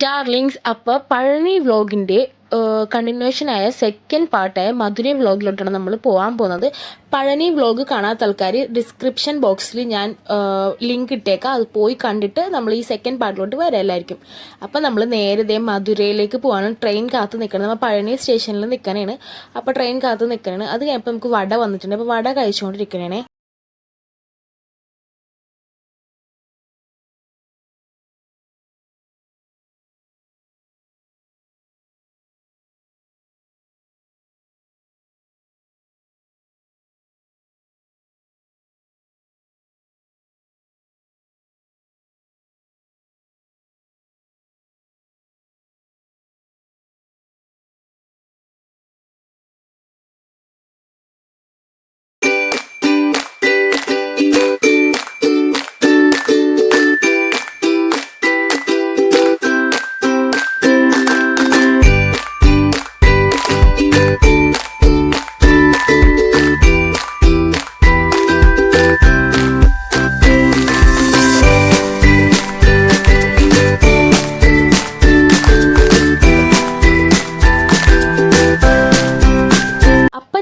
Darlings, അപ്പോൾ Palani വ്ലോഗിൻ്റെ കണ്ടിന്യൂഷനായ second പാർട്ടായ Madurai വ്ലോഗിലോട്ടാണ് നമ്മൾ പോകാൻ പോകുന്നത്. പഴനി വ്ലോഗ് കാണാത്ത ആൾക്കാർ ഡിസ്ക്രിപ്ഷൻ ബോക്സിൽ ഞാൻ ലിങ്ക് ഇട്ടേക്കാം, അത് പോയി കണ്ടിട്ട് നമ്മൾ ഈ സെക്കൻഡ് പാർട്ടിലോട്ട് വരാമായിരിക്കും. അപ്പോൾ നമ്മൾ നേരെ മധുരയിലേക്ക് പോകാനും ട്രെയിൻ കാത്ത് നിൽക്കണം. നമ്മൾ പഴനി സ്റ്റേഷനിൽ നിൽക്കണേണ്. അപ്പോൾ ട്രെയിൻ കാത്ത് നിൽക്കണേണ്. അത് കഴിഞ്ഞപ്പോൾ നമുക്ക് വട വന്നിട്ടുണ്ട്. അപ്പോൾ വട കഴിച്ചുകൊണ്ടിരിക്കണേ.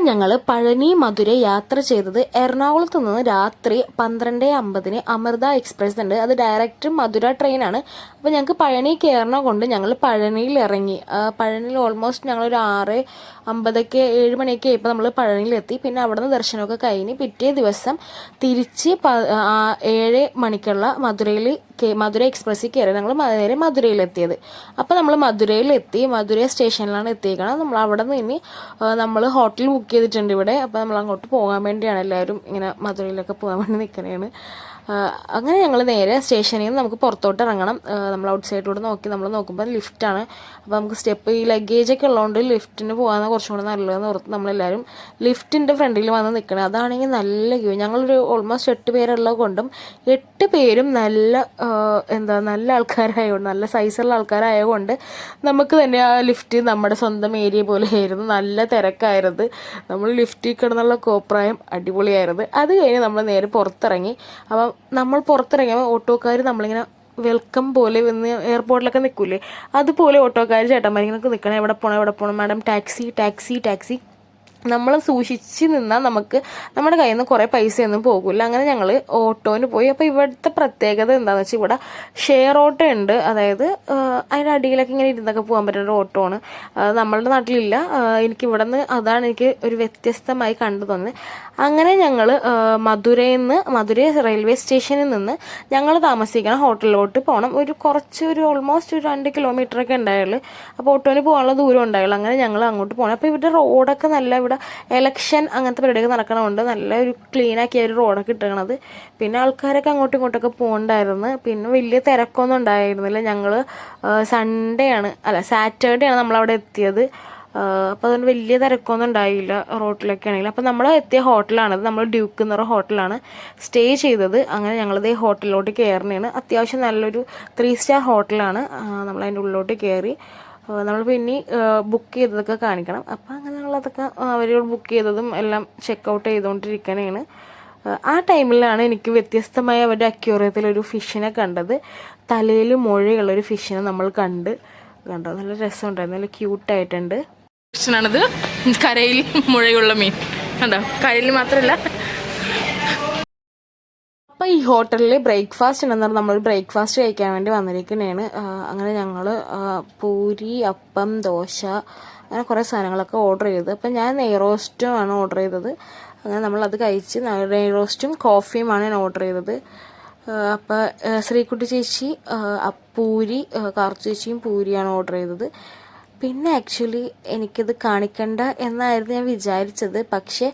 ഞങ്ങൾ പഴനി മധുര യാത്ര ചെയ്തത് എറണാകുളത്ത് നിന്ന് രാത്രി 12:50 അമൃത എക്സ്പ്രസ് ഉണ്ട്. അത് ഡയറക്റ്റ് മധുര ട്രെയിനാണ്. അപ്പോൾ ഞങ്ങൾക്ക് പഴനി കയറണ കൊണ്ട് ഞങ്ങൾ പഴനിയിൽ ഇറങ്ങി. പഴനിയിൽ ഓൾമോസ്റ്റ് ഞങ്ങളൊരു 6:50 7 മണിയൊക്കെ ആയപ്പോൾ നമ്മൾ പഴനിയിലെത്തി. പിന്നെ അവിടെ നിന്ന് ദർശനമൊക്കെ കഴിഞ്ഞ് പിറ്റേ ദിവസം തിരിച്ച് 7 മണിക്കുള്ള മധുര എക്സ്പ്രസ്സിൽ കയറി ഞങ്ങൾ നേരെ മധുരയിലെത്തിയത്. അപ്പോൾ നമ്മൾ മധുരയിലെത്തി. മധുര സ്റ്റേഷനിലാണ് എത്തിയേക്കണം. നമ്മൾ അവിടെ നിന്ന് നമ്മൾ ഹോട്ടൽ ബുക്ക് ചെയ്തിട്ടുണ്ട് ഇവിടെ. അപ്പോൾ നമ്മൾ അങ്ങോട്ട് പോകാൻ വേണ്ടിയാണ് എല്ലാവരും ഇങ്ങനെ മധുരയിലൊക്കെ പോകാൻ വേണ്ടി നിൽക്കണേണ്. അങ്ങനെ ഞങ്ങൾ നേരെ സ്റ്റേഷനിൽ നിന്ന് നമുക്ക് പുറത്തോട്ട് ഇറങ്ങണം. നമ്മൾ ഔട്ട് സൈഡിലൂടെ നമ്മൾ നോക്കുമ്പോൾ ലിഫ്റ്റാണ്. അപ്പോൾ നമുക്ക് സ്റ്റെപ്പ് ഈ ലഗേജൊക്കെ ഉള്ളതുകൊണ്ട് ലിഫ്റ്റിന് പോകാൻ കുറച്ചും കൂടെ നല്ലതെന്ന് ഓർത്ത് നമ്മളെല്ലാവരും ലിഫ്റ്റിൻ്റെ ഫ്രണ്ടിൽ വന്ന് നിൽക്കണം. അതാണെങ്കിൽ നല്ല ക്യൂ. ഞങ്ങളൊരു ഓൾമോസ്റ്റ് 8 പേരുള്ളത് കൊണ്ടും 8 പേരും നല്ല ആൾക്കാരായതുകൊണ്ട്, നല്ല സൈസുള്ള ആൾക്കാരായതുകൊണ്ട് നമുക്ക് തന്നെ ആ ലിഫ്റ്റ് നമ്മുടെ സ്വന്തം ഏരിയ പോലെ ആയിരുന്നു. നല്ല തിരക്കായിരുന്നു. നമ്മൾ ലിഫ്റ്റിൽ കിടന്നുള്ള കോപ്രായം അടിപൊളിയായിരുന്നു. അത് കഴിഞ്ഞ് നമ്മൾ നേരെ പുറത്തിറങ്ങി. അപ്പം നമ്മൾ പുറത്തിറങ്ങിയപ്പോൾ ഓട്ടോക്കാർ നമ്മളിങ്ങനെ വെൽക്കം പോലെ വന്ന് എയർപോർട്ടിലൊക്കെ നിൽക്കില്ലേ, അതുപോലെ ഓട്ടോക്കാർ ചേട്ടന്മാരിങ്ങനെ നിൽക്കണം. എവിടെ പോകണം മാഡം, ടാക്സി. നമ്മൾ സൂക്ഷിച്ച് നിന്നാൽ നമുക്ക് നമ്മുടെ കയ്യിൽ നിന്ന് കുറേ പൈസയൊന്നും പോകില്ല. അങ്ങനെ ഞങ്ങൾ ഓട്ടോന് പോയി. അപ്പോൾ ഇവിടുത്തെ പ്രത്യേകത എന്താണെന്ന് വെച്ചാൽ ഇവിടെ ഷെയർ ഓട്ടോ ഉണ്ട്. അതായത് അതിൻ്റെ അടിയിലൊക്കെ ഇങ്ങനെ ഇരുന്നൊക്കെ പോകാൻ പറ്റുന്ന ഓട്ടോ ആണ്. നമ്മളുടെ നാട്ടിലില്ല. എനിക്കിവിടെ നിന്ന് അതാണ് എനിക്ക് ഒരു വ്യത്യസ്തമായി കണ്ടു തോന്നുന്നത്. അങ്ങനെ ഞങ്ങൾ മധുര റെയിൽവേ സ്റ്റേഷനിൽ നിന്ന് ഞങ്ങൾ താമസിക്കണം ഹോട്ടലിലോട്ട് പോകണം. ഒരു ഓൾമോസ്റ്റ് ഒരു 2 കിലോമീറ്ററൊക്കെ ഉണ്ടായുള്ളൂ. അപ്പോൾ ഓട്ടോന് പോകാനുള്ള ദൂരം ഉണ്ടായുള്ളൂ. അങ്ങനെ ഞങ്ങൾ അങ്ങോട്ട് പോകണം. അപ്പോൾ ഇവിടെ റോഡൊക്കെ ഇവിടെ ഇലക്ഷൻ അങ്ങനത്തെ പരിപാടിയൊക്കെ നടക്കണമുണ്ട്. നല്ല ഒരു ക്ലീനാക്കിയ ഒരു റോഡൊക്കെ ഇട്ടേക്കണത്. പിന്നെ ആൾക്കാരൊക്കെ അങ്ങോട്ടും ഇങ്ങോട്ടൊക്കെ പോകണ്ടായിരുന്നു. പിന്നെ വലിയ തിരക്കൊന്നും ഉണ്ടായിരുന്നില്ല. ഞങ്ങൾ സാറ്റർഡേ ആണ് നമ്മളവിടെ എത്തിയത്. അപ്പോൾ അതുകൊണ്ട് വലിയ തിരക്കൊന്നും ഉണ്ടായില്ല റോട്ടിലൊക്കെ ആണെങ്കിൽ. അപ്പോൾ നമ്മൾ എത്തിയ ഹോട്ടലാണത്. നമ്മൾ ഡ്യൂക്ക് എന്ന് പറഞ്ഞ ഹോട്ടലാണ് സ്റ്റേ ചെയ്തത്. അങ്ങനെ ഞങ്ങളിതേ ഹോട്ടലിലോട്ട് കയറുന്നതാണ്. അത്യാവശ്യം നല്ലൊരു 3 സ്റ്റാർ ഹോട്ടലാണ്. നമ്മളതിൻ്റെ ഉള്ളിലോട്ട് കയറി. നമ്മൾ പിന്നെ ബുക്ക് ചെയ്തതൊക്കെ കാണിക്കണം. അപ്പോൾ അങ്ങനെ ഞങ്ങളതൊക്കെ അവരോട് ബുക്ക് ചെയ്തതും എല്ലാം ചെക്കൗട്ട് ചെയ്തുകൊണ്ടിരിക്കണേണ്. ആ ടൈമിലാണ് എനിക്ക് വ്യത്യസ്തമായ അവരുടെ അക്വേറിയത്തിലൊരു ഫിഷിനെ കണ്ടത്. തലയിൽ മുഴയുള്ളൊരു ഫിഷിനെ നമ്മൾ കണ്ടോ. നല്ല രസമുണ്ടായിരുന്നു, നല്ല ക്യൂട്ടായിട്ടുണ്ട്. ഫിഷാണിത്, കരയിൽ മുഴയുള്ള മീൻ കണ്ടോ. കരയിൽ മാത്രമല്ല. അപ്പോൾ ഈ ഹോട്ടലിൽ ബ്രേക്ക്ഫാസ്റ്റ് ഉണ്ടെന്ന് പറഞ്ഞാൽ നമ്മൾ ബ്രേക്ക്ഫാസ്റ്റ് കഴിക്കാൻ വേണ്ടി വന്നിരിക്കുന്നതാണ്. അങ്ങനെ ഞങ്ങൾ പൂരി, അപ്പം, ദോശ അങ്ങനെ കുറേ സാധനങ്ങളൊക്കെ ഓർഡർ ചെയ്തത്. അപ്പം ഞാൻ നെയ്റോസ്റ്റും ആണ് ഓർഡർ ചെയ്തത്. അങ്ങനെ നമ്മളത് കഴിച്ച് നെയ്റോസ്റ്റും കോഫിയുമാണ് ഞാൻ ഓർഡർ ചെയ്തത്. അപ്പോൾ ശ്രീകുട്ടി ചേച്ചി പൂരി, കാർത്തു ചേച്ചിയും പൂരിയാണ് ഓർഡർ ചെയ്തത്. പിന്നെ ആക്ച്വലി എനിക്കിത് കാണിക്കണ്ട എന്നായിരുന്നു ഞാൻ വിചാരിച്ചത്. പക്ഷേ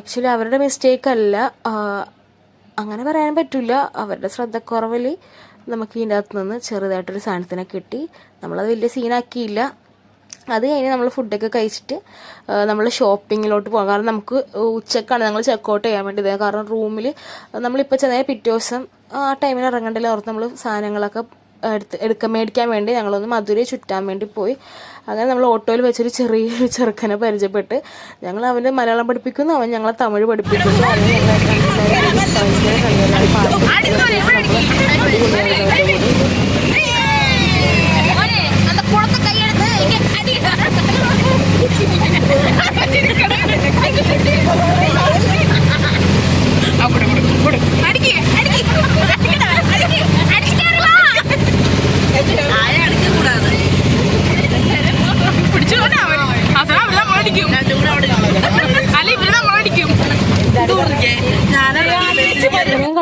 ആക്ച്വലി അവരുടെ മിസ്റ്റേക്ക് അല്ല, അങ്ങനെ പറയാൻ പറ്റില്ല. അവരുടെ ശ്രദ്ധക്കുറവിൽ നമുക്ക് ഇതിൻ്റെ അകത്ത് നിന്ന് ചെറുതായിട്ടൊരു സാധനത്തിനെ കിട്ടി. നമ്മളത് വലിയ സീനാക്കിയില്ല. അത് കഴിഞ്ഞ് നമ്മൾ ഫുഡൊക്കെ കഴിച്ചിട്ട് നമ്മൾ ഷോപ്പിങ്ങിലോട്ട് പോകാം. കാരണം നമുക്ക് ഉച്ചക്കാണ് ഞങ്ങൾ ചെക്കൗട്ട് ചെയ്യാൻ വേണ്ടി. കാരണം റൂമിൽ നമ്മളിപ്പോൾ ചെന്നാൽ പിറ്റേ ദിവസം ആ ടൈമിൽ ഇറങ്ങണ്ടല്ലോ ഓർത്ത് നമ്മൾ സാധനങ്ങളൊക്കെ മേടിക്കാൻ വേണ്ടി ഞങ്ങളൊന്ന് മധുരൈ ചുറ്റാൻ വേണ്ടി പോയി. അങ്ങനെ നമ്മൾ ഓട്ടോയിൽ വെച്ചൊരു ചെറിയൊരു ചെറുക്കനെ പരിചയപ്പെട്ട് ഞങ്ങൾ അവൻ്റെ മലയാളം പഠിപ്പിക്കുന്നു, അവൻ ഞങ്ങളെ തമിഴ് പഠിപ്പിക്കുന്നു. അങ്ങനെ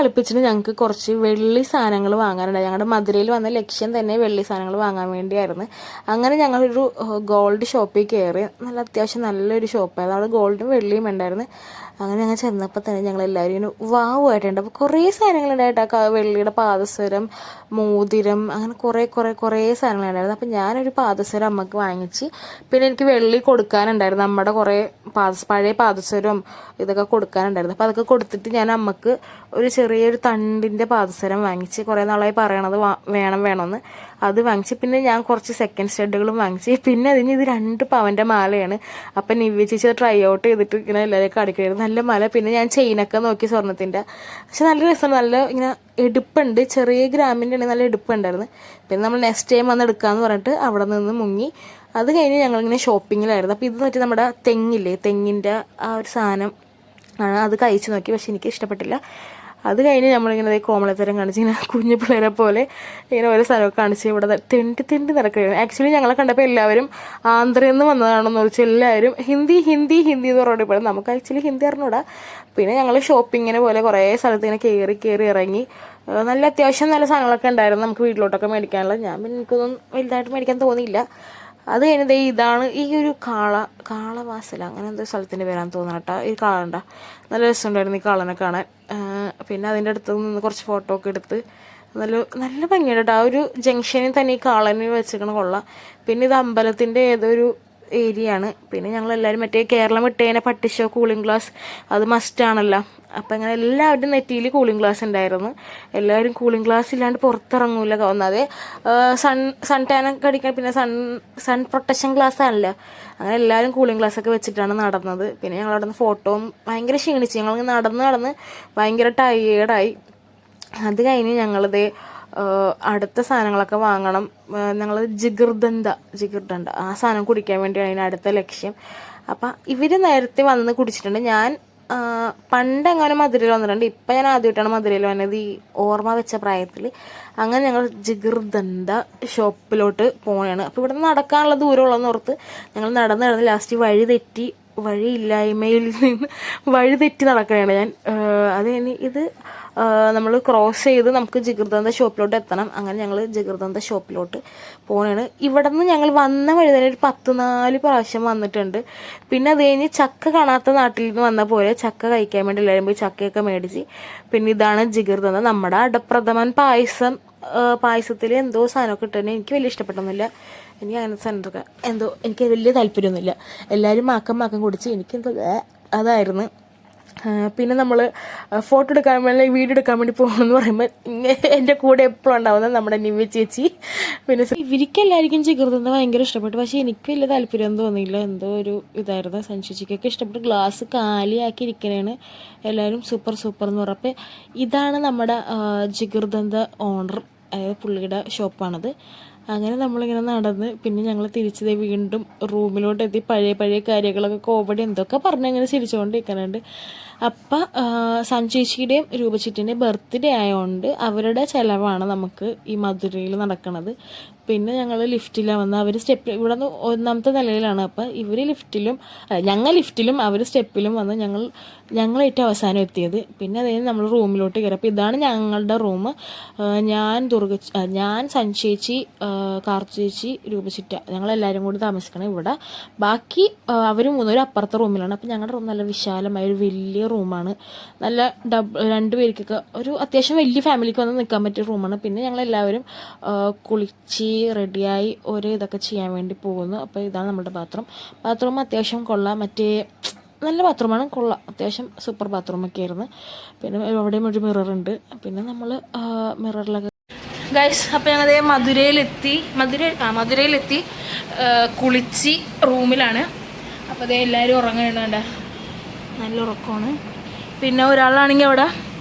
കളിപ്പിച്ചിട്ട് ഞങ്ങൾക്ക് കുറച്ച് വെള്ളി സാധനങ്ങൾ വാങ്ങാനുണ്ട്. ഞങ്ങളുടെ മധുരയിൽ വന്ന ലക്ഷ്യം തന്നെ വെള്ളി സാധനങ്ങൾ വാങ്ങാൻ വേണ്ടിയായിരുന്നു. അങ്ങനെ ഞങ്ങളൊരു ഗോൾഡ് ഷോപ്പിൽ കയറി. നല്ല അത്യാവശ്യം നല്ലൊരു ഷോപ്പായിരുന്നു. അവിടെ ഗോൾഡും വെള്ളിയും ഉണ്ടായിരുന്നു. അങ്ങനെ ഞങ്ങൾ ചെന്നപ്പോൾ തന്നെ ഞങ്ങളെല്ലാവരും ഇങ്ങനെ വാവുമായിട്ടുണ്ട്. അപ്പോൾ കുറേ സാധനങ്ങളുണ്ടായിട്ട് വെള്ളിയുടെ പാദസരം, മോതിരം, അങ്ങനെ കുറേ സാധനങ്ങളുണ്ടായിരുന്നു. അപ്പോൾ ഞാനൊരു പാദസരം അമ്മക്ക് വാങ്ങിച്ച്. പിന്നെ എനിക്ക് വെള്ളി കൊടുക്കാനുണ്ടായിരുന്നു. നമ്മുടെ കുറേ പഴയ പാദസരവും ഇതൊക്കെ കൊടുക്കാനുണ്ടായിരുന്നു. അപ്പോൾ അതൊക്കെ കൊടുത്തിട്ട് ഞാൻ അമ്മക്ക് ഒരു ചെറിയൊരു തണ്ടിൻ്റെ പാദസരം വാങ്ങിച്ച്. കുറേ നാളായി പറയണത് വേണമെന്ന്. അത് വാങ്ങിച്ച്. പിന്നെ ഞാൻ കുറച്ച് സെക്കൻഡ് സ്റ്റഡുകളും വാങ്ങിച്ച്. പിന്നെ അതിന് ഇത് 2 പവൻ്റെ മാലയാണ്. അപ്പം നിവ്യ ചേച്ചി ട്രൈ ഔട്ട് ചെയ്തിട്ട് ഇങ്ങനെ എല്ലാവരും കാണിക്കണമായിരുന്നു. നല്ല മാല. പിന്നെ ഞാൻ ചെയിനൊക്കെ നോക്കി സ്വർണ്ണത്തിൻ്റെ. പക്ഷെ നല്ല രസമാണ്. നല്ല ഇങ്ങനെ എടുപ്പുണ്ട്. ചെറിയ ഗ്രാമിൻ്റെ ആണെങ്കിൽ നല്ല എടുപ്പുണ്ടായിരുന്നു. പിന്നെ നമ്മൾ നെക്സ്റ്റ് ടൈം വന്ന് എടുക്കാമെന്ന് പറഞ്ഞിട്ട് അവിടെ നിന്ന് മുങ്ങി. അത് കഴിഞ്ഞ് ഞങ്ങളിങ്ങനെ ഷോപ്പിങ്ങിലായിരുന്നു. അപ്പോൾ ഇത് നോക്കി നമ്മുടെ തെങ്ങില്ലേ, തെങ്ങിൻ്റെ ആ ഒരു സാധനം ആണ്. അത് കഴിച്ച് നോക്കി. പക്ഷെ എനിക്ക് ഇഷ്ടപ്പെട്ടില്ല. അത് കഴിഞ്ഞ് നമ്മളിങ്ങനെ കോമളത്തരം കാണിച്ച് ഇങ്ങനെ കുഞ്ഞു പിള്ളേരെ പോലെ ഇങ്ങനെ ഓരോ സ്ഥലമൊക്കെ കാണിച്ച് ഇവിടെ തെണ്ടി നടക്കുകയായിരുന്നു. ആക്ച്വലി ഞങ്ങളെ കണ്ടപ്പോൾ എല്ലാവരും ആന്ധ്രയിൽ നിന്ന് വന്നതാണെന്ന് വെച്ചാൽ എല്ലാവരും ഹിന്ദി എന്ന് പറഞ്ഞിട്ട് പോലും നമുക്ക് ആക്ച്വലി ഹിന്ദി അറിഞ്ഞൂടാ. പിന്നെ ഞങ്ങൾ ഷോപ്പിങ്ങിനെ പോലെ കുറേ സ്ഥലത്ത് ഇങ്ങനെ കയറി ഇറങ്ങി. നല്ല അത്യാവശ്യം നല്ല സാധനങ്ങളൊക്കെ ഉണ്ടായിരുന്നു നമുക്ക് വീട്ടിലോട്ടൊക്കെ മേടിക്കാനുള്ളത്. ഞാൻ പിന്നെ എനിക്കൊന്നും വലുതായിട്ട് മേടിക്കാൻ തോന്നിയില്ല. അത് കഴിഞ്ഞത് ഇതാണ് ഈ ഒരു കാളവാസല അങ്ങനെ എന്തോ സ്ഥലത്തിൻ്റെ പേരാന്ന് തോന്നണം കേട്ടോ. ഈ കാളണ്ട നല്ല രസമുണ്ടായിരുന്നു ഈ കാളനെ കാണാൻ. പിന്നെ അതിൻ്റെ അടുത്ത് നിന്ന് കുറച്ച് ഫോട്ടോ ഒക്കെ എടുത്ത് നല്ല ഭംഗിയുണ്ട് കേട്ടോ. ആ ഒരു ജംഗ്ഷനിൽ തന്നെ ഈ കാളനെ വെച്ചിരിക്കണ കൊള്ളാം. പിന്നെ ഇത് അമ്പലത്തിൻ്റെ ഏതൊരു ഏരിയ ആണ്. പിന്നെ ഞങ്ങളെല്ലാവരും മറ്റേ കേരളം വിട്ടേനെ പട്ടിഷോ കൂളിംഗ് ഗ്ലാസ് അത് മസ്റ്റാണല്ലോ. അപ്പം അങ്ങനെ എല്ലാവരുടെയും നെറ്റിയിൽ കൂളിംഗ് ഗ്ലാസ് ഉണ്ടായിരുന്നു. എല്ലാവരും കൂളിംഗ് ഗ്ലാസ് ഇല്ലാണ്ട് പുറത്തിറങ്ങൂല. ഒന്നാതെ സൺ ടാനൊക്കെ അടിക്കാൻ. പിന്നെ സൺ പ്രൊട്ടക്ഷൻ ഗ്ലാസ് ആണല്ലോ. അങ്ങനെ എല്ലാവരും കൂളിംഗ് ഗ്ലാസ്സൊക്കെ വെച്ചിട്ടാണ് നടന്നത്. പിന്നെ ഞങ്ങളവിടെ നിന്ന് ഫോട്ടോയും ഭയങ്കര ക്ഷീണിച്ച്. ഞങ്ങൾ നടന്ന് ഭയങ്കര ടയേർഡായി. അത് കഴിഞ്ഞ് ഞങ്ങളിത് അടുത്ത സാധനങ്ങളൊക്കെ വാങ്ങണം. ഞങ്ങൾ ജിഗർദണ്ട ആ സാധനം കുടിക്കാൻ വേണ്ടിയാണ് അതിന് അടുത്ത ലക്ഷ്യം. അപ്പം ഇവർ നേരത്തെ വന്ന് കുടിച്ചിട്ടുണ്ട്. ഞാൻ പണ്ടെങ്ങനെ മധുരയിൽ വന്നിട്ടുണ്ട്. ഇപ്പം ഞാൻ ആദ്യമായിട്ടാണ് മധുരയിൽ വന്നത് ഈ ഓർമ്മ വെച്ച പ്രായത്തിൽ. അങ്ങനെ ഞങ്ങൾ ജിഗർദണ്ട ഷോപ്പിലോട്ട് പോവുകയാണ്. അപ്പോൾ ഇവിടെ നിന്ന് നടക്കാനുള്ള ദൂരമുള്ളതെന്ന് ഓർത്ത് ഞങ്ങൾ നടന്ന് വഴിയില്ലായ്മയിൽ നിന്ന് വഴി തെറ്റി നടക്കുകയാണ് ഞാൻ. അത് കഴിഞ്ഞ് ഇത് നമ്മൾ ക്രോസ് ചെയ്ത് നമുക്ക് ജിഗർദണ്ട ഷോപ്പിലോട്ട് എത്തണം. അങ്ങനെ ഞങ്ങൾ ജിഗർദണ്ട ഷോപ്പിലോട്ട് പോവുകയാണ്. ഇവിടെ നിന്ന് ഞങ്ങൾ വന്ന വഴി തന്നെ ഒരു 14 പ്രാവശ്യം വന്നിട്ടുണ്ട്. പിന്നെ അത് കഴിഞ്ഞ് ചക്ക കാണാത്ത നാട്ടിൽ നിന്ന് വന്ന പോലെ ചക്ക കഴിക്കാൻ വേണ്ടി എല്ലാവരും പോയി ചക്കയൊക്കെ മേടിച്ച്. പിന്നെ ഇതാണ് ജിഗർദണ്ട. നമ്മുടെ അടപ്രഥമൻ പായസത്തിൽ എന്തോ സാധനമൊക്കെ ഇട്ടുതന്നെ എനിക്ക് വലിയ ഇഷ്ടപ്പെട്ടൊന്നുമില്ല. എനിക്ക് അങ്ങനത്തെ സാധനമൊക്കെ എനിക്ക് വലിയ താല്പര്യമൊന്നുമില്ല. എല്ലാവരും മാക്കം കുടിച്ച് എനിക്കെന്തോ അതായിരുന്നു. പിന്നെ നമ്മൾ ഫോട്ടോ എടുക്കാൻ വേണ്ടി വീഡിയോ എടുക്കാൻ വേണ്ടി പോകണമെന്ന് പറയുമ്പോൾ എൻ്റെ കൂടെ എപ്പോഴും ഉണ്ടാവുന്നത് നമ്മുടെ നിവ്യ ചേച്ചി. പിന്നെ ഇവർക്കെല്ലാവർക്കും ജിഗർദണ്ട ഭയങ്കര ഇഷ്ടപ്പെട്ടു. പക്ഷേ എനിക്ക് വലിയ താല്പര്യം തോന്നിയില്ല. എന്തോ ഒരു ഇതായിരുന്നു. സഞ്ജുച്ചിക്കൊക്കെ ഇഷ്ടപ്പെട്ടു. ഗ്ലാസ് കാലിയാക്കി ഇരിക്കണേണ് എല്ലാവരും സൂപ്പർ എന്ന് പറഞ്ഞപ്പോൾ ഇതാണ് നമ്മുടെ ജിഗർദണ്ട ഓണർ, അതായത് പുള്ളിയുടെ ഷോപ്പാണത്. അങ്ങനെ നമ്മളിങ്ങനെ നടന്ന് പിന്നെ ഞങ്ങൾ തിരിച്ചത് വീണ്ടും റൂമിലോട്ട് എത്തി. പഴയ കാര്യങ്ങളൊക്കെ കോമഡി എന്തൊക്കെ പറഞ്ഞങ്ങനെ ചിരിച്ചുകൊണ്ടിരിക്കുന്നുണ്ട്. അപ്പം സഞ്ജുചേച്ചിയുടെയും രൂപചേച്ചിയുടെയും ബർത്ത്ഡേ ആയതുകൊണ്ട് അവരുടെ ചിലവാണ് നമുക്ക് ഈ മധുരയിൽ നടക്കുന്നത്. പിന്നെ ഞങ്ങൾ ലിഫ്റ്റിലാണ് വന്ന്. അവർ ഇവിടെ നിന്ന് 1ാമത്തെ നിലയിലാണ്. അപ്പം ഞങ്ങൾ ലിഫ്റ്റിലും അവർ സ്റ്റെപ്പിലും വന്ന് ഞങ്ങൾ ഏറ്റവും അവസാനം എത്തിയത്. പിന്നെ അതായത് നമ്മൾ റൂമിലോട്ട് കയറി. അപ്പോൾ ഇതാണ് ഞങ്ങളുടെ റൂം. ഞാൻ സഞ്ജുചേച്ചി, കാർത്തു ചേച്ചി, രൂപചിറ്റ ഞങ്ങളെല്ലാവരും കൂടി താമസിക്കണം ഇവിടെ. ബാക്കി അവർ 3 അപ്പുറത്തെ റൂമിലാണ്. അപ്പോൾ ഞങ്ങളുടെ റൂം നല്ല വിശാലമായ ഒരു വലിയ റൂമാണ്. നല്ല 2 പേർക്കൊക്കെ ഒരു അത്യാവശ്യം വലിയ ഫാമിലിക്ക് വന്ന് നിൽക്കാൻ പറ്റിയ റൂമാണ്. പിന്നെ ഞങ്ങളെല്ലാവരും കുളിച്ച് റെഡിയായി ഓരോ ഇതൊക്കെ ചെയ്യാൻ വേണ്ടി പോകുന്നു. അപ്പോൾ ഇതാണ് നമ്മുടെ ബാത്റൂം അത്യാവശ്യം കൊള്ളാം. നല്ല ബാത്റൂമാണ്, കൊള്ളാം. അത്യാവശ്യം സൂപ്പർ ബാത്റൂമൊക്കെ ആയിരുന്നു. പിന്നെ അവിടെയും ഒരു മിററുണ്ട്. പിന്നെ നമ്മൾ മിററിലൊക്കെ ഗൈസ്. അപ്പോൾ ഞങ്ങൾ മധുരയിലെത്തി കുളിച്ച് റൂമിലാണ്. അപ്പോൾ അതേ എല്ലാവരും ഉറങ്ങുന്നുണ്ട്. നല്ല ഉറക്കമാണ്. പിന്നെ ഒരാളാണെങ്കിൽ അവിടെ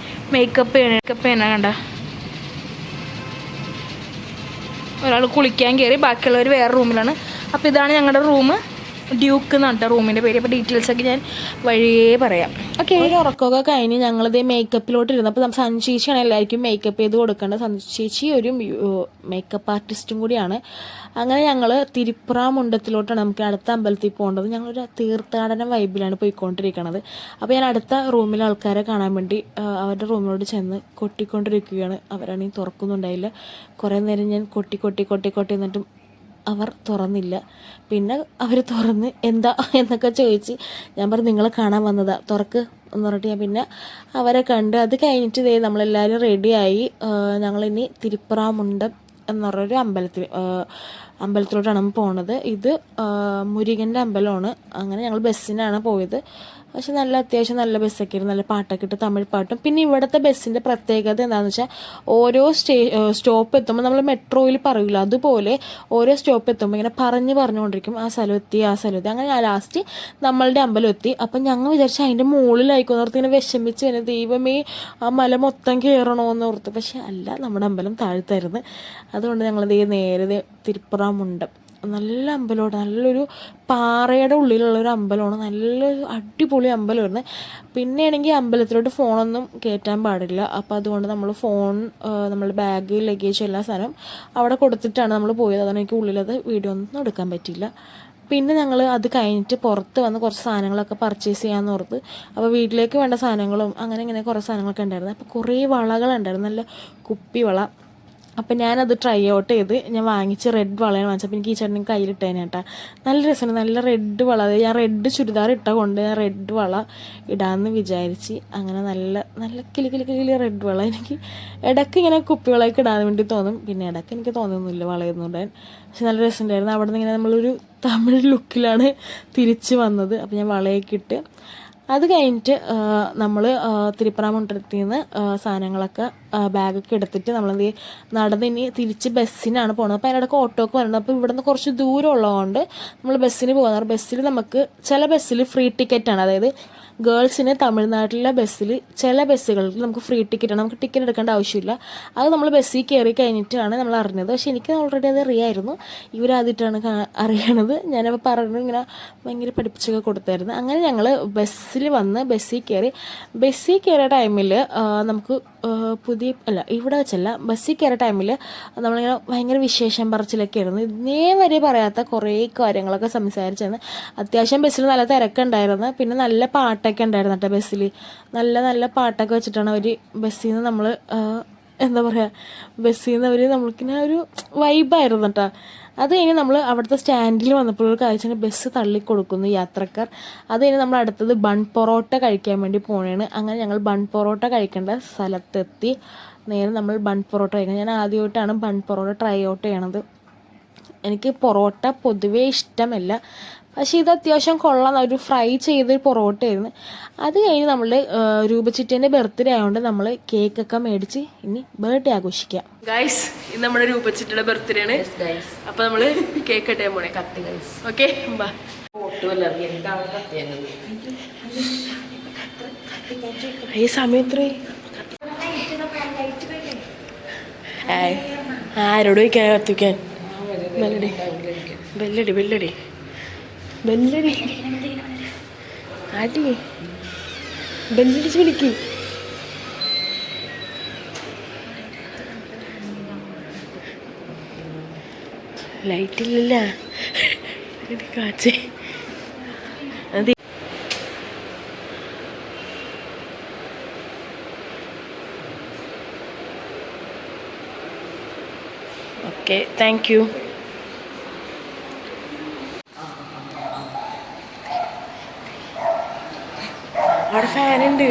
മേക്കപ്പ് ചെയ്യണ കണ്ട. ഒരാൾ കുളിക്കാൻ കയറി, ബാക്കിയുള്ളവർ വേറെ റൂമിലാണ്. അപ്പോൾ ഇതാണ് ഞങ്ങളുടെ റൂം. ഡ്യൂക്ക് എന്ന് പറഞ്ഞിട്ട് റൂമിൻ്റെ പേര്. അപ്പോൾ ഡീറ്റെയിൽസൊക്കെ ഞാൻ വഴിയേ പറയാം. ഓക്കെ. ഒരു ഉറക്കമൊക്കെ കഴിഞ്ഞ് ഞങ്ങളിത് മേക്കപ്പിലോട്ട് ഇരുന്നു. അപ്പോൾ സഞ്ജു ചേച്ചിയാണ് എല്ലാവർക്കും മേക്കപ്പ് ചെയ്ത് കൊടുക്കേണ്ടത്. സഞ്ജു ചേച്ചി ഒരു മേക്കപ്പ് ആർട്ടിസ്റ്റും കൂടിയാണ്. അങ്ങനെ ഞങ്ങൾ തിരുപ്പുറാമുണ്ടത്തിലോട്ടാണ് നമുക്ക് അടുത്ത അമ്പലത്തിൽ പോകേണ്ടത്. ഞങ്ങളൊരു തീർത്ഥാടന വൈബിലാണ് പോയിക്കൊണ്ടിരിക്കുന്നത്. അപ്പോൾ ഞാൻ അടുത്ത റൂമിലെ ആൾക്കാരെ കാണാൻ വേണ്ടി അവരുടെ റൂമിലോട്ട് ചെന്ന് കൊട്ടിക്കൊണ്ടിരിക്കുകയാണ്. അവരാണെങ്കിൽ തുറക്കുന്നുണ്ടായില്ല. കുറേ നേരം ഞാൻ കൊട്ടി എന്നിട്ടും അവർ തുറന്നില്ല. പിന്നെ അവർ തുറന്ന് എന്താ എന്നൊക്കെ ചോദിച്ച് ഞാൻ പറഞ്ഞു നിങ്ങളെ കാണാൻ വന്നതാ, തുറക്ക് എന്ന് പറഞ്ഞിട്ട് ഞാൻ പിന്നെ അവരെ കണ്ട് അത് കഴിഞ്ഞിട്ട് നമ്മളെല്ലാവരും റെഡിയായി. ഞങ്ങളിനി തിരുപ്പുറാമുണ്ടം എന്ന് പറഞ്ഞൊരു അമ്പലത്തിലോട്ടാണ് പോണത്. ഇത് മുരുകൻ്റെ അമ്പലമാണ്. അങ്ങനെ ഞങ്ങൾ ബസ്സിനാണ് പോയത്. പക്ഷെ അത്യാവശ്യം നല്ല ബസ്സൊക്കെ ആയിരുന്നു, നല്ല പാട്ടൊക്കെ ഇട്ട് തമിഴ് പാട്ടും. പിന്നെ ഇവിടുത്തെ ബസ്സിൻ്റെ പ്രത്യേകത എന്താണെന്ന് വെച്ചാൽ ഓരോ സ്റ്റോപ്പ് എത്തുമ്പോൾ നമ്മൾ മെട്രോയിൽ പറയില്ല, അതുപോലെ ഓരോ സ്റ്റോപ്പ് എത്തുമ്പോൾ ഇങ്ങനെ പറഞ്ഞുകൊണ്ടിരിക്കും ആ സ്ഥലം എത്തി. അങ്ങനെ ഞാൻ ലാസ്റ്റ് നമ്മളുടെ അമ്പലം എത്തി. അപ്പം ഞങ്ങൾ വിചാരിച്ചാൽ അതിൻ്റെ മുകളിലായിക്കോന്ന് ഓർത്ത് ഇങ്ങനെ വിഷമിച്ച് വരുന്നത്, ദൈവമേ ആ മല മൊത്തം കയറണമെന്ന് ഓർത്ത്. പക്ഷെ അല്ല, നമ്മുടെ അമ്പലം താഴ്ത്തായിരുന്നു. അതുകൊണ്ട് ഞങ്ങളത് നേരെ തിരുപ്പുറാമുണ്ടം നല്ല അമ്പലമാണ്, നല്ലൊരു പാറയുടെ ഉള്ളിലുള്ളൊരു അമ്പലമാണ്, നല്ലൊരു അടിപൊളി അമ്പലമായിരുന്നു. പിന്നെയാണെങ്കിൽ അമ്പലത്തിലോട്ട് ഫോണൊന്നും കയറ്റാൻ പാടില്ല. അപ്പോൾ അതുകൊണ്ട് നമ്മൾ ഫോൺ, നമ്മുടെ ബാഗ്, ലഗേജ് എല്ലാ സാധനവും അവിടെ കൊടുത്തിട്ടാണ് നമ്മൾ പോയത്. അതാണ് എനിക്ക് ഉള്ളിലത് വീഡിയോ ഒന്നും എടുക്കാൻ പറ്റിയില്ല. പിന്നെ ഞങ്ങൾ അത് കഴിഞ്ഞിട്ട് പുറത്ത് വന്ന് കുറച്ച് സാധനങ്ങളൊക്കെ പർച്ചേസ് ചെയ്യാമെന്ന് ഓർത്ത്. അപ്പോൾ വീട്ടിലേക്ക് വേണ്ട സാധനങ്ങളും അങ്ങനെ ഇങ്ങനെ കുറേ സാധനങ്ങളൊക്കെ ഉണ്ടായിരുന്നു. അപ്പോൾ കുറേ വളകളുണ്ടായിരുന്നു, നല്ല കുപ്പി വള. അപ്പം ഞാനത് ട്രൈ ഔട്ട് ചെയ്ത് ഞാൻ വാങ്ങിച്ച് റെഡ് വളയാണ് വാങ്ങിച്ചത്. അപ്പോൾ എനിക്ക് ഈ ചേട്ടൻ കയ്യിലിട്ടേനേട്ടാ നല്ല രസമുണ്ട്, നല്ല റെഡ് വള. അത് ഞാൻ റെഡ് ചുരിദാർ ഇട്ട കൊണ്ട് ഞാൻ റെഡ് വള ഇടാമെന്ന് വിചാരിച്ച്. അങ്ങനെ നല്ല കിളി റെഡ് വള. എനിക്ക് ഇടയ്ക്ക് ഇങ്ങനെ കുപ്പിവളയൊക്കെ ഇടാൻ വേണ്ടി തോന്നും, പിന്നെ ഇടയ്ക്ക് എനിക്ക് തോന്നുന്നില്ല വളയൊന്നും ഇടാൻ. പക്ഷെ നല്ല രസമുണ്ടായിരുന്നു. അവിടെ നിന്ന് ഇങ്ങനെ നമ്മളൊരു തമിഴ് ലുക്കിലാണ് തിരിച്ച് വന്നത്. അപ്പോൾ ഞാൻ വളയൊക്കെ ഇട്ട് അത് കഴിഞ്ഞിട്ട് നമ്മൾ തിരുപ്പുറാമുണ്ടത്തിൽ നിന്ന് സാധനങ്ങളൊക്കെ ബാഗൊക്കെ എടുത്തിട്ട് നമ്മളെന്ത് നടന്നിനി തിരിച്ച് ബസ്സിനാണ് പോകുന്നത്. അപ്പോൾ അതിനിടയ്ക്ക് ഓട്ടോ ഒക്കെ വരുന്നത്. അപ്പോൾ ഇവിടെ നിന്ന് കുറച്ച് ദൂരം ഉള്ളതുകൊണ്ട് നമ്മൾ ബസ്സിന് പോകുന്നത്. ബസ്സിൽ നമുക്ക് ചില ബസ്സിൽ ഫ്രീ ടിക്കറ്റാണ്, അതായത് ഗേൾസിന് തമിഴ്നാട്ടിലെ ബസ്സിൽ ചില ബസ്സുകളിൽ നമുക്ക് ഫ്രീ ടിക്കറ്റാണ്, നമുക്ക് ടിക്കറ്റ് എടുക്കേണ്ട ആവശ്യമില്ല. അത് നമ്മൾ ബസ്സിൽ കയറി കഴിഞ്ഞിട്ടാണ് നമ്മൾ അറിഞ്ഞത്. പക്ഷേ എനിക്ക് ഓൾറെഡി അത് അറിയായിരുന്നു, ഇവരാദ്യമായിട്ടാണ് അറിയണത്. ഞാനപ്പോൾ പറഞ്ഞു ഇങ്ങനെ ഭയങ്കര പഠിപ്പിച്ചൊക്കെ കൊടുത്തായിരുന്നു. അങ്ങനെ ഞങ്ങൾ ബസ്സിൽ വന്ന് ബസ്സിൽ കയറിയ ടൈമിൽ നമുക്ക് ഇവിടെ വെച്ചല്ല, ബസ്സിൽ കയറിയ ടൈമിൽ നമ്മളിങ്ങനെ ഭയങ്കര വിശേഷം പറച്ചിലൊക്കെ ആയിരുന്നു. ഇന്നേ വരെ പറയാത്ത കുറേ കാര്യങ്ങളൊക്കെ സംസാരിച്ചായിരുന്നു. അത്യാവശ്യം ബസ്സിൽ നല്ല തിരക്കുണ്ടായിരുന്നു. പിന്നെ നല്ല പാട്ടൊക്കെ ഉണ്ടായിരുന്നു കേട്ടോ ബസ്സിൽ. നല്ല പാട്ടൊക്കെ വെച്ചിട്ടാണ് അവർ ബസ്സിൽ നിന്ന് നമ്മൾ എന്താ പറയുക, ബസ്സിൽ നിന്ന് അവർ നമ്മൾക്കിങ്ങനെ ഒരു വൈബായിരുന്നു കേട്ടോ. അത് കഴിഞ്ഞ് നമ്മൾ അവിടുത്തെ സ്റ്റാൻഡിൽ വന്നപ്പോൾ ഒരു കാഴ്ച, ബസ് തള്ളിക്കൊടുക്കുന്നു യാത്രക്കാർ. അത് കഴിഞ്ഞ് നമ്മൾ അടുത്തത് ബൺ പൊറോട്ട കഴിക്കാൻ വേണ്ടി പോവുകയാണ്. അങ്ങനെ ഞങ്ങൾ ബൺ പൊറോട്ട കഴിക്കേണ്ട സ്ഥലത്തെത്തി. നേരെ നമ്മൾ ബൺ പൊറോട്ട കഴിക്കണം. ഞാൻ ആദ്യമായിട്ടാണ് ബൺ പൊറോട്ട ട്രൈ ഔട്ട് ചെയ്യണത്. എനിക്ക് പൊറോട്ട പൊതുവേ ഇഷ്ടമല്ല, പക്ഷേ ഇത് അത്യാവശ്യം കൊള്ളാം. ഒരു ഫ്രൈ ചെയ്തൊരു പൊറോട്ടയായിരുന്നു. അത് കഴിഞ്ഞ് നമ്മൾ രൂപച്ചിറ്റേൻ്റെ ബർത്ത്ഡേ ആയതുകൊണ്ട് നമ്മൾ കേക്കൊക്കെ മേടിച്ച് ഇനി ബർത്ത്ഡേ ആഘോഷിക്കാം. ഗൈസ്, ഇത് നമ്മുടെ രൂപച്ചിറ്റയുടെ ബർത്ത്ഡേ ആണ്. അപ്പോൾ നമ്മൾ കേക്ക് കട്ടാൻ പോണേ. ഓക്കെ, ഈ സമയത്ത് ആരോട് വയ്ക്കാൻ കത്തിക്കാൻ? ബെല്ലടി ആട്ടി ബെല്ലടിച്ച് വിളിക്കും. ലൈറ്റില്ല കാച്ചേ. Okay, thank you. അവിടെ ഫാനുണ്ട്.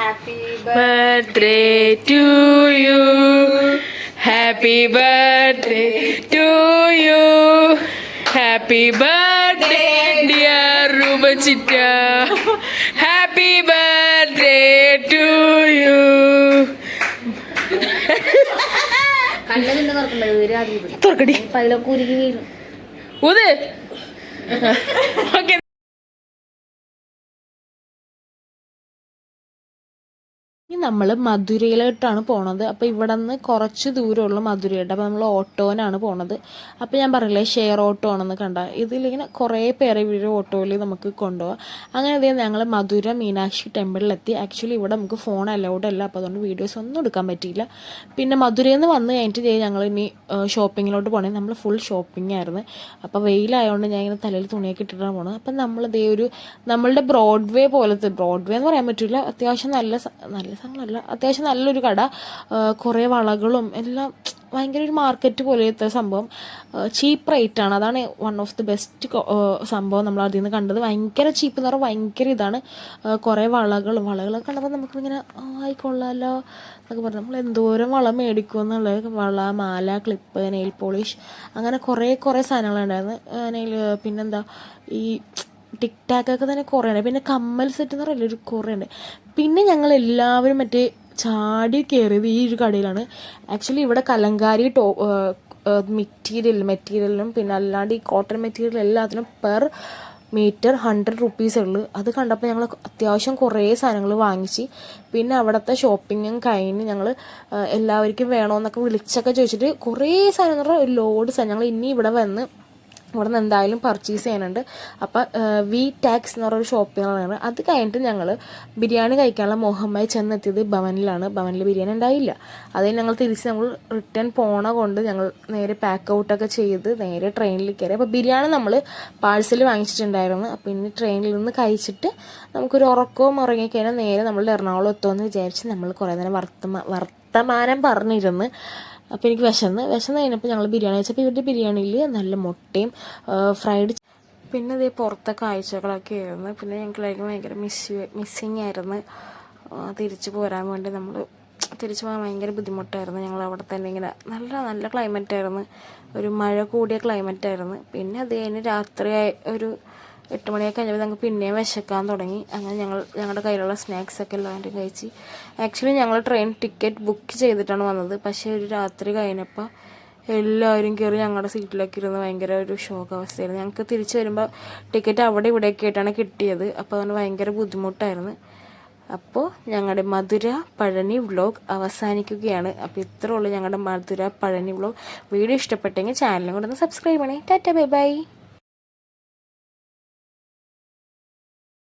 Happy birthday to you. Happy birthday to you. Happy birthday dear Rubachita. Happy birthday to you. തുറക്കടി ഊത്. ഓക്കെ. ഇനി നമ്മൾ മധുരയിലോട്ടാണ് പോണത്. അപ്പോൾ ഇവിടെ നിന്ന് കുറച്ച് ദൂരമുള്ള മധുരയുണ്ട്. അപ്പോൾ നമ്മൾ ഓട്ടോനാണ് പോണത്. അപ്പോൾ ഞാൻ പറയില്ലേ ഷെയർ ഓട്ടോ ആണെന്ന് കണ്ട, ഇതിലിങ്ങനെ കുറേ പേരെ ഇവർ ഓട്ടോയിൽ നമുക്ക് കൊണ്ടുപോകാം. അങ്ങനെ അതേ ഞങ്ങൾ മധുര മീനാക്ഷി ടെമ്പിളിലെത്തി. ആക്ച്വലി ഇവിടെ നമുക്ക് ഫോൺ അലൗഡ് അല്ല, അപ്പോൾ അതുകൊണ്ട് വീഡിയോസ് ഒന്നും എടുക്കാൻ പറ്റിയില്ല. പിന്നെ മധുരയിൽ നിന്ന് വന്ന് കഴിഞ്ഞിട്ട് ഞങ്ങൾ ഇനി ഷോപ്പിങ്ങിലോട്ട് പോകണേ. നമ്മൾ ഫുൾ ഷോപ്പിംഗ് ആയിരുന്നു. അപ്പോൾ വെയിലായതുകൊണ്ട് ഞാൻ ഇങ്ങനെ തലയിൽ തുണിയൊക്കെ ഇട്ടിട്ടാണ് പോണത്. അപ്പം നമ്മളിതേ നമ്മളുടെ ബ്രോഡ്വേ പോലത്തെ, ബ്രോഡ്വേ എന്ന് പറയാൻ പറ്റില്ല, അത്യാവശ്യം നല്ല സാധനങ്ങളല്ല, അത്യാവശ്യം നല്ലൊരു കട, കുറേ വളകളും എല്ലാം, ഭയങ്കര ഒരു മാർക്കറ്റ് പോലത്തെ സംഭവം, ചീപ്പ് റേറ്റാണ്. അതാണ് വൺ ഓഫ് ദി ബെസ്റ്റ് സംഭവം നമ്മൾ അതിൽ നിന്ന് കണ്ടത്. ഭയങ്കര ചീപ്പ് എന്ന് പറഞ്ഞാൽ ഭയങ്കര ഇതാണ്. കുറേ വളകളൊക്കെ കണ്ടപ്പോൾ നമുക്കിങ്ങനെ ആയിക്കൊള്ളാമല്ലോ എന്നൊക്കെ പറഞ്ഞു. നമ്മൾ എന്തോരം വളം മേടിക്കുമെന്നുള്ളത്, വള, മാല, ക്ലിപ്പ്, നെയിൽ പോളിഷ്, അങ്ങനെ കുറേ സാധനങ്ങളുണ്ടായിരുന്നു. പിന്നെന്താ ഈ ടിക് ടാക്കൊക്കെ തന്നെ കുറേ ഉണ്ട്. പിന്നെ കമ്മൽ സെറ്റ് എന്ന് പറയുന്നത് ഒരു കുറേ ഉണ്ട്. പിന്നെ ഞങ്ങൾ എല്ലാവരും മറ്റേ ചാടി കയറിയത് ഈ ഒരു കടയിലാണ്. ആക്ച്വലി ഇവിടെ കലങ്കാരി മെറ്റീരിയലിനും പിന്നെ അല്ലാണ്ട് ഈ കോട്ടൺ മെറ്റീരിയൽ എല്ലാത്തിനും പെർ മീറ്റർ 100 rupees ഉള്ളു. അത് കണ്ടപ്പോൾ ഞങ്ങൾ അത്യാവശ്യം കുറേ സാധനങ്ങൾ വാങ്ങിച്ച്. പിന്നെ അവിടുത്തെ ഷോപ്പിങ്ങും കഴിഞ്ഞ് ഞങ്ങൾ എല്ലാവർക്കും വേണമെന്നൊക്കെ വിളിച്ചൊക്കെ ചോദിച്ചിട്ട് കുറേ സാധനം എന്ന് പറഞ്ഞാൽ ഒരു ലോഡ് സാധനം ഞങ്ങൾ ഇനി ഇവിടെ വന്ന് ഇവിടെ നിന്ന് എന്തായാലും പർച്ചേസ് ചെയ്യാനുണ്ട്. അപ്പോൾ വി ടാക്സ് എന്ന് പറഞ്ഞൊരു ഷോപ്പിലാണ്. അത് കഴിഞ്ഞിട്ട് ഞങ്ങൾ ബിരിയാണി കഴിക്കാനുള്ള മോഹമായി ചെന്നെത്തിയത് ഭവനിലാണ്. ഭവനിൽ ബിരിയാണി ഉണ്ടായില്ല. അതിന് ഞങ്ങൾ തിരിച്ച് റിട്ടേൺ പോണ കൊണ്ട് ഞങ്ങൾ നേരെ പാക്ക് ഔട്ടൊക്കെ ചെയ്ത് നേരെ ട്രെയിനിൽ കയറി. അപ്പോൾ ബിരിയാണി നമ്മൾ പാഴ്സൽ വാങ്ങിച്ചിട്ടുണ്ടായിരുന്നു. അപ്പോൾ ഇനി ട്രെയിനിൽ നിന്ന് കഴിച്ചിട്ട് നമുക്കൊരു ഉറക്കവും ഉറങ്ങിക്കഴിഞ്ഞാൽ നേരെ നമ്മൾ എറണാകുളം എത്തുമെന്ന് വിചാരിച്ച് നമ്മൾ കുറേ നേരം വർത്തമാനം പറഞ്ഞിരുന്ന്. അപ്പോൾ എനിക്ക് വിശന്ന് കഴിഞ്ഞപ്പോൾ ഞങ്ങൾ ബിരിയാണി കഴിച്ചപ്പോൾ ഇവരുടെ ബിരിയാണിയിൽ നല്ല മുട്ടയും ഫ്രൈഡ്, പിന്നെ ഇതേ പുറത്തെ കാഴ്ചകളൊക്കെ ആയിരുന്നു. പിന്നെ ഞങ്ങൾക്ക് ഭയങ്കര മിസ്സിങ് ആയിരുന്നു. തിരിച്ചു പോരാൻ വേണ്ടി തിരിച്ചു പോകാൻ ഭയങ്കര ബുദ്ധിമുട്ടായിരുന്നു. ഞങ്ങൾ അവിടെ തന്നെ ഇങ്ങനെ നല്ല ക്ലൈമറ്റായിരുന്നു, ഒരു മഴ കൂടിയ ക്ലൈമറ്റായിരുന്നു. പിന്നെ അത് കഴിഞ്ഞ് രാത്രി ഒരു 8 മണിയൊക്കെ കഴിഞ്ഞപ്പോൾ ഞങ്ങൾക്ക് പിന്നെയും വിശക്കാൻ തുടങ്ങി. അങ്ങനെ ഞങ്ങളുടെ കയ്യിലുള്ള സ്നാക്സൊക്കെ എല്ലാവരും കഴിച്ച്. ആക്ച്വലി ഞങ്ങൾ ട്രെയിൻ ടിക്കറ്റ് ബുക്ക് ചെയ്തിട്ടാണ് വന്നത്. പക്ഷേ ഒരു രാത്രി കഴിഞ്ഞപ്പോൾ എല്ലാവരും കയറി ഞങ്ങളുടെ സീറ്റിലൊക്കെ ഇരുന്ന് ഭയങ്കര ഒരു ശോകാവസ്ഥയായിരുന്നു. ഞങ്ങൾക്ക് തിരിച്ച് വരുമ്പോൾ ടിക്കറ്റ് അവിടെ ഇവിടെയൊക്കെ ആയിട്ടാണ് കിട്ടിയത്. അപ്പോൾ അതുകൊണ്ട് ഭയങ്കര ബുദ്ധിമുട്ടായിരുന്നു. അപ്പോൾ ഞങ്ങളുടെ മധുര പഴനി വ്ളോഗ് അവസാനിക്കുകയാണ്. അപ്പോൾ ഇത്രേ ഉള്ളൂ ഞങ്ങളുടെ മധുര പഴനി വ്ളോഗ്. വീഡിയോ ഇഷ്ടപ്പെട്ടെങ്കിൽ ചാനലും കൂടെ ഒന്ന് സബ്സ്ക്രൈബ് ചെയ്യണേ. Tata, bye bye.